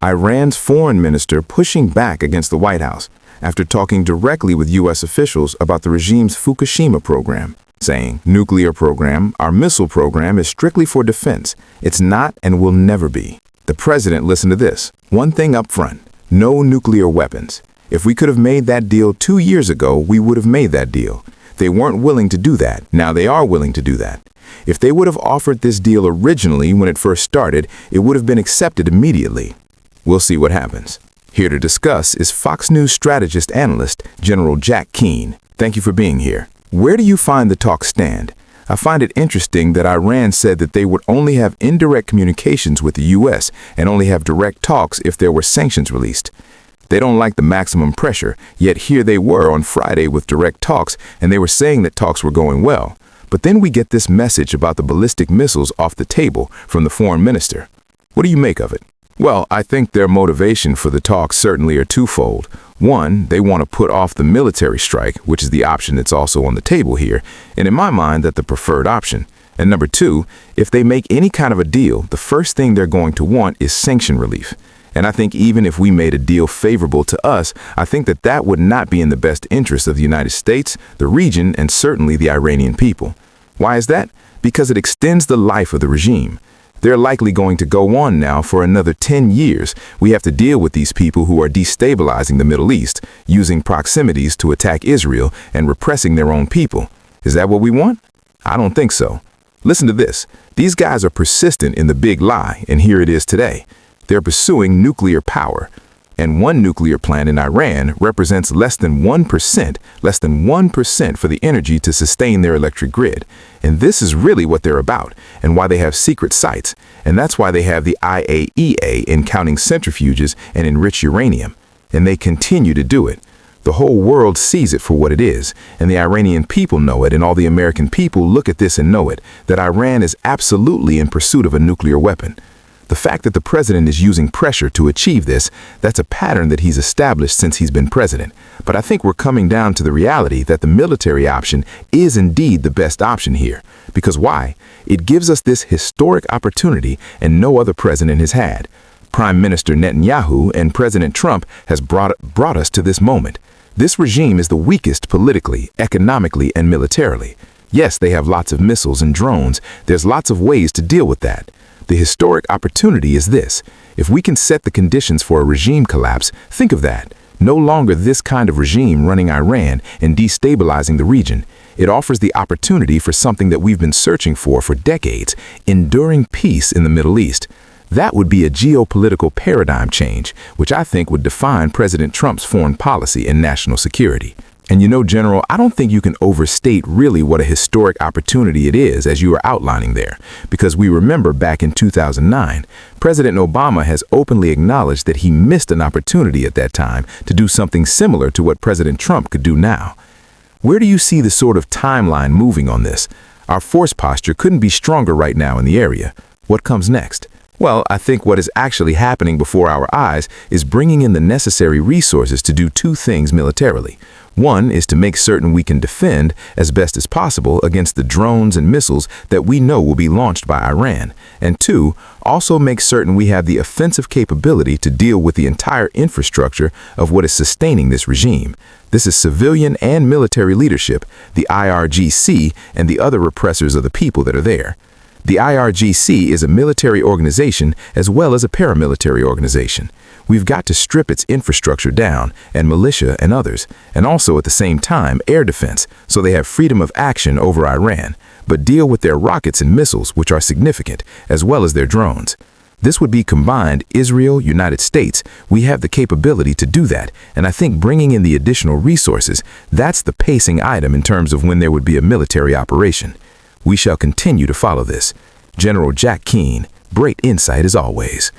Iran's foreign minister pushing back against the White House after talking directly with U.S. officials about the regime's Fukushima program, saying, "Nuclear program, our missile program is strictly for defense. It's not and will never be." The president listened to this. One thing up front, no nuclear weapons. If we could have made that deal 2 years ago, we would have made that deal. They weren't willing to do that. Now they are willing to do that. If they would have offered this deal originally when it first started, it would have been accepted immediately. We'll see what happens. Here to discuss is Fox News strategist analyst General Jack Keane. Thank you for being here. Where do you find the talks stand? I find it interesting that Iran said that they would only have indirect communications with the U.S. and only have direct talks if there were sanctions released. They don't like the maximum pressure, yet here they were on Friday with direct talks, and they were saying that talks were going well. But then we get this message about the ballistic missiles off the table from the foreign minister. What do you make of it? Well, I think their motivation for the talks certainly are twofold. One, they want to put off the military strike, which is the option that's also on the table here, and in my mind, that's the preferred option. And number two, if they make any kind of a deal, the first thing they're going to want is sanction relief. And I think even if we made a deal favorable to us, I think that that would not be in the best interest of the United States, the region, and certainly the Iranian people. Why is that? Because it extends the life of the regime. They're likely going to go on now for another 10 years. We have to deal with these people who are destabilizing the Middle East, using proximities to attack Israel and repressing their own people. Is that what we want? I don't think so. Listen to this. These guys are persistent in the big lie, and here it is today. They're pursuing nuclear power. And one nuclear plant in Iran represents less than 1% for the energy to sustain their electric grid. And this is really what they're about, and why they have secret sites. And that's why they have the IAEA in counting centrifuges and enriched uranium. And they continue to do it. The whole world sees it for what it is, and the Iranian people know it, and all the American people look at this and know it, that Iran is absolutely in pursuit of a nuclear weapon. The fact that the president is using pressure to achieve this, that's a pattern that he's established since he's been president. But I think we're coming down to the reality that the military option is indeed the best option here. Because why? It gives us this historic opportunity and no other president has had. Prime Minister Netanyahu and President Trump has brought us to this moment. This regime is the weakest politically, economically, and militarily. Yes, they have lots of missiles and drones. There's lots of ways to deal with that. The historic opportunity is this. If we can set the conditions for a regime collapse, think of that. No longer this kind of regime running Iran and destabilizing the region. It offers the opportunity for something that we've been searching for decades, enduring peace in the Middle East. That would be a geopolitical paradigm change, which I think would define President Trump's foreign policy and national security. And you know, General, I don't think you can overstate really what a historic opportunity it is, as you were outlining there. Because we remember back in 2009, President Obama has openly acknowledged that he missed an opportunity at that time to do something similar to what President Trump could do now. Where do you see the sort of timeline moving on this? Our force posture couldn't be stronger right now in the area. What comes next? Well, I think what is actually happening before our eyes is bringing in the necessary resources to do two things militarily. One is to make certain we can defend as best as possible against the drones and missiles that we know will be launched by Iran. And two, also make certain we have the offensive capability to deal with the entire infrastructure of what is sustaining this regime. This is civilian and military leadership, the IRGC, and the other repressors of the people that are there. The IRGC is a military organization as well as a paramilitary organization. We've got to strip its infrastructure down, and militia and others, and also at the same time air defense, so they have freedom of action over Iran, but deal with their rockets and missiles, which are significant, as well as their drones. This would be combined Israel, United States. We have the capability to do that, and I think bringing in the additional resources, that's the pacing item in terms of when there would be a military operation. We shall continue to follow this. General Jack Keane, great insight as always.